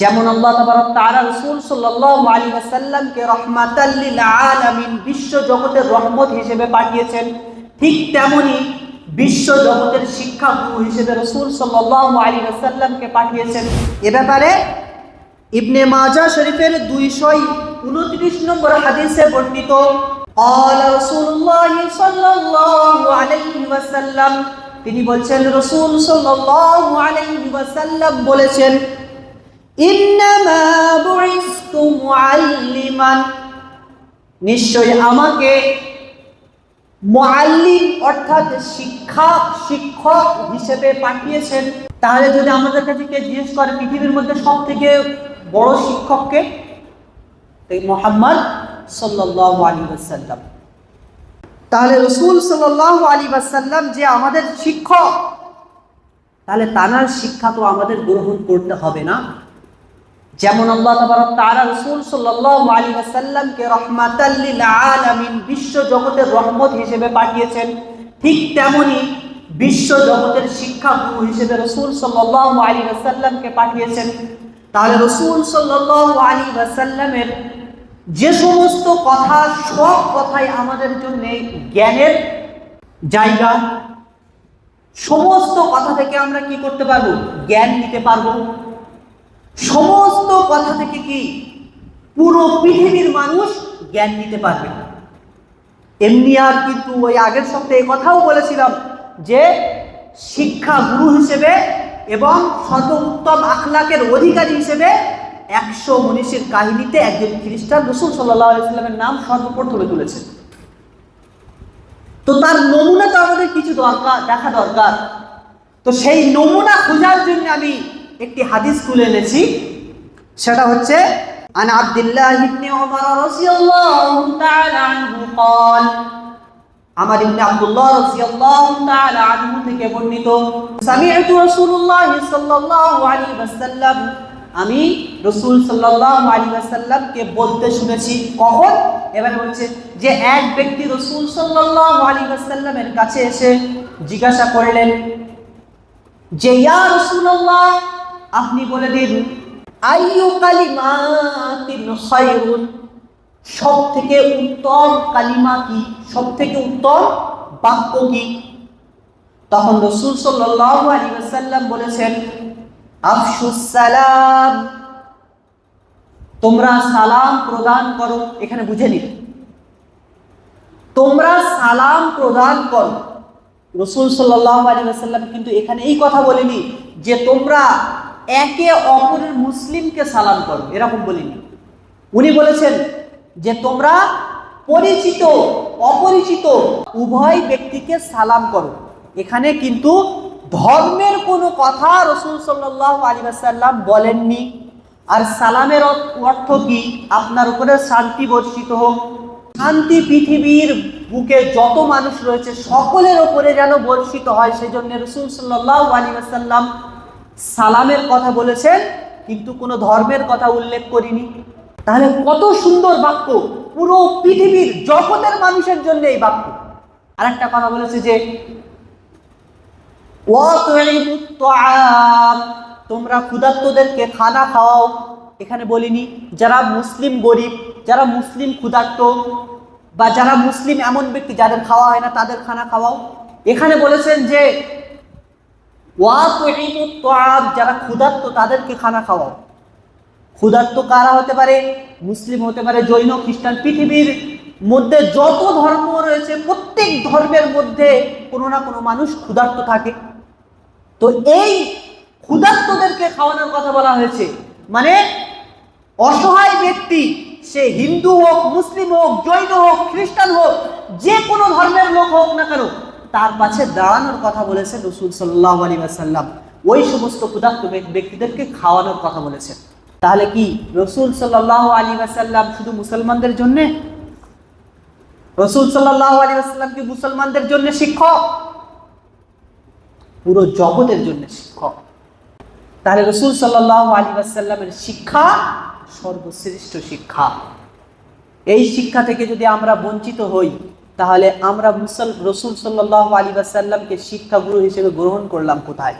যেমন আল্লাহ তাবারক তাআলা রাসূল সাল্লাল্লাহু আলাইহি ওয়াসাল্লামকে রাহমাতাল লিল আলামিন বিশ্ব জগতের রহমত হিসেবে পাঠিয়েছেন, ঠিক তেমনি বিশ্ব জগতের শিক্ষা গুরু হিসেবে রাসূল সাল্লাল্লাহু আলাইহি ওয়াসাল্লামকে পাঠিয়েছেন। এ ব্যাপারে ইবনে মাজাহ শরীফের 229 নম্বর হাদিসে বর্ণিত, قال রাসূলুল্লাহ সাল্লাল্লাহু আলাইহি ওয়াসাল্লাম, তিনি বলছেন, রাসূল সাল্লাল্লাহু আলাইহি ওয়াসাল্লাম বলেছেন, ইন্নামা বুইসতু মুআল্লিমান, নিশ্চয় আমাকে মুআল্লিম অর্থাৎ শিক্ষক হিসেবে পাঠিয়েছেন। তাহলে যদি আমাদের কাছে কে জিজ্ঞেস করে পৃথিবীর মধ্যে সবথেকে বড় শিক্ষককে, এই মুহাম্মদ সাল্লাল্লাহু আলাইহি ওয়াসাল্লাম। তাহলে রাসূল সাল্লাল্লাহু আলাইহি ওয়াসাল্লাম যে আমাদের শিক্ষক, তাহলে তার শিক্ষা তো আমাদের গ্রহণ করতে হবে না? যেমন আল্লাহ তাবারক তাআলা রাসূল সাল্লাল্লাহু আলাইহি ওয়াসাল্লামকে রাহমাতাল লিল আলামিন বিশ্ব জগতের রহমত হিসেবে পাঠিয়েছেন, ঠিক তেমনি বিশ্ব জগতের শিক্ষা গুরু হিসেবে রাসূল সাল্লাল্লাহু আলাইহি ওয়াসাল্লামকে পাঠিয়েছেন। তাহলে রাসূল সাল্লাল্লাহু আলাইহি ওয়াসাল্লামের যে সমস্ত কথা, সব কথাই আমাদের জন্য জ্ঞানের জায়গা। সমস্ত কথা থেকে আমরা কি করতে পারবো? জ্ঞান নিতে পারবো। সমস্ত কথা থেকে কি পুরো পৃথিবীর মানুষ জ্ঞান নিতে পারবে। এমনি আর কিন্তু ওই আগের সপ্তাহে কথাও বলেছিলাম যে শিক্ষা গুরু হিসেবে এবং সর্বোত্তম আখলাকের অধিকারী হিসেবে 100 মনীষীর কাহিনীতে একজন খ্রিস্টান রাসূল সাল্লাল্লাহু আলাইহি ওয়াসাল্লামের নাম সর্বপ্রথমে তুলেছেন। তো তার নমুনা তো আমাদের কিছু দেখা দরকার। তো সেই নমুনা খোঁজার জন্য আমি একটি হাদিস তুলে এনেছি, সেটা হচ্ছে আন আব্দুল্লাহ ইবনে উমর রাদিয়াল্লাহু তাআলা আনহু قال, আমার ইবনে আব্দুল্লাহ রাদিয়াল্লাহু তাআলা আনহু থেকে বর্ণিত, সামি'তু রাসূলুল্লাহ সাল্লাল্লাহু আলাইহি ওয়াসাল্লাম, আমি রাসূল সাল্লাল্লাহু আলাইহি ওয়াসাল্লামকে বলতে শুনেছি। কখন? এবারে বলছে যে এক ব্যক্তি রাসূল সাল্লাল্লাহু আলাইহি ওয়াসাল্লামের কাছে এসে জিজ্ঞাসা করলেন যে ইয়া রাসূলুল্লাহ, আপনি বলে দিন আইয়ু কালিমাতিন খায়রুন, সব থেকে উত্তম কালিমা কি, সব থেকে উত্তম বাক্য কি? তখন রাসূল সাল্লাল্লাহু আলাইহি ওয়াসাল্লাম বলেছেন আফশুস সালাম, তোমরা সালাম প্রদান করো। এখানে বুঝে নিন, তোমরা সালাম প্রদান করো। রাসূল সাল্লাল্লাহু আলাইহি ওয়াসাল্লাম কিন্তু এখানে এই কথা বলেনি যে তোমরা একে অপরের মুসলিমকে সালাম করো, এরকম বলিনি। উনি বলেছেন যে তোমরা পরিচিত অপরিচিত উভয় ব্যক্তিকে সালাম করো। এখানে কিন্তু ধর্মের কোনো কথা রাসূল সাল্লাল্লাহু আলাইহি ওয়াসাল্লাম বলেননি। আর সালামের অর্থ কি? আপনার উপরে শান্তি বর্ষিত হোক। শান্তি পৃথিবীর বুকে যত মানুষ রয়েছে সকলের উপরে যেন বর্ষিত হয়, সেজন্য রাসূল সাল্লাল্লাহু আলাইহি ওয়াসাল্লাম সালামের কথা বলেছেন, কিন্তু কোনো ধর্মের কথা উল্লেখ করিনি। তাহলে কত সুন্দর বাক্য, পুরো পৃথিবীর জগতের মানুষের জন্য এই বাক্য। আরেকটা কথা বলেছে যে ওয়াতুইমুত তুআম, তোমরা ক্ষুধার্তদেরকে খানা খাওয়াও। এখানে বলিনি যারা মুসলিম গরিব, যারা মুসলিম ক্ষুধার্ত, বা যারা মুসলিম এমন ব্যক্তি যাদের খাওয়া হয় না তাদের খানা খাওয়াও। এখানে বলেছেন যে ওয়াতুইমুত তুআম, যারা ক্ষুধার্ত তাদেরকে খানা খাওয়াও। ক্ষুধার্ত কারা হতে পারে? মুসলিম হতে পারে, জৈন, খ্রিস্টান। পৃথিবীর মধ্যে যত ধর্ম রয়েছে প্রত্যেক ধর্মের মধ্যে কোনো না কোনো মানুষ ক্ষুধার্ত থাকে। তো এই ক্ষুধার্তদেরকে খাওয়ানোর কথা বলা হয়েছে, মানে অসহায় ব্যক্তি, সে হিন্দু হোক, মুসলিম হোক, জৈন হোক, খ্রিস্টান হোক, যে কোনো ধর্মের লোক হোক না কেন, তার পাশে দাঁড়ানোর কথা বলেছেন রাসূল সাল্লাল্লাহু আলাইহি ওয়াসাল্লাম। ওই সমস্ত ক্ষুধার্ত ব্যক্তিদেরকে খাওয়ানোর কথা বলেছেন। তাহলে কি রাসূল সাল্লাল্লাহু আলাইহি ওয়াসাল্লাম শুধু মুসলমানদের জন্য? রাসূল সাল্লাল্লাহু আলাইহি ওয়াসাল্লাম কি মুসলমানদের জন্য শিক্ষক? পুরো জগতের জন্য শিক্ষক। তাহলে রাসূল সাল্লাল্লাহু আলাইহি ওয়াসাল্লামের শিক্ষা সর্বশ্রেষ্ঠ শিক্ষা। এই শিক্ষা থেকে যদি আমরা বঞ্চিত হই, তাহলে আমরা রাসূল সাল্লাল্লাহু আলাইহি ওয়াসাল্লামকে শিক্ষাগুরু হিসেবে গ্রহণ করলাম কোথায়?